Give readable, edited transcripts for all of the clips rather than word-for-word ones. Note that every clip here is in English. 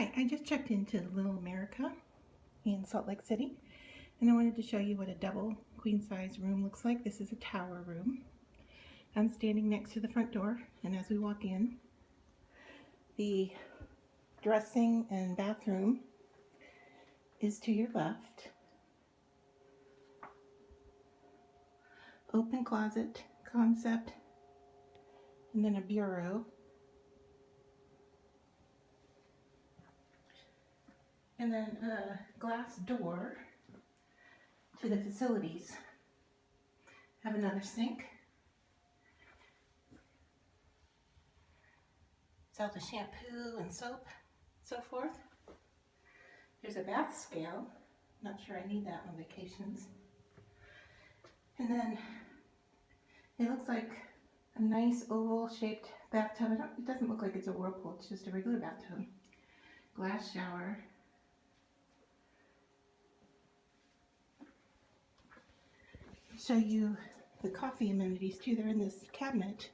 Hi, I just checked into Little America in Salt Lake City, and I wanted to show you what a double queen size room looks like. This is a tower room. I'm standing next to the front door, and as we walk in, the dressing and bathroom is to your left. Open closet concept, and then a bureau. And then a glass door to the facilities. Have another sink. Sell the shampoo and soap, so forth. There's a bath scale. Not sure I need that on vacations. And then it looks like a nice oval shaped bathtub. It doesn't look like it's a whirlpool, it's just a regular bathtub. Glass shower. Show you the coffee amenities too. They're in this cabinet,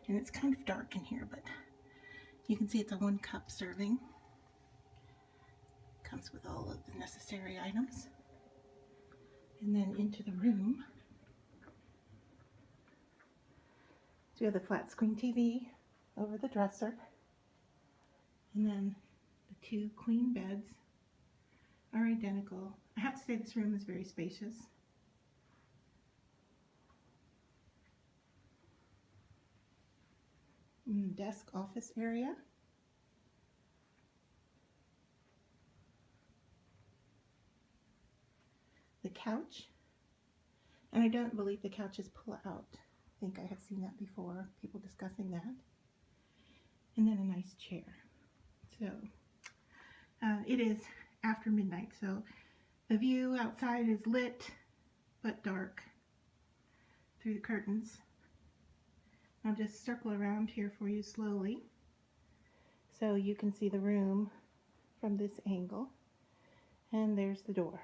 and it's kind of dark in here, but you can see it's a 1-cup serving. Comes with all of the necessary items. And then into the room. So we have the flat screen TV over the dresser. And then the 2 queen beds are identical. I have to say this room is very spacious. Desk office area. The couch. And I don't believe the couches pull out. I think I have seen that before, people discussing that. And then a nice chair. So it is after midnight, so the view outside is lit but dark through the curtains. I'll just circle around here for you slowly so you can see the room from this angle. And there's the door.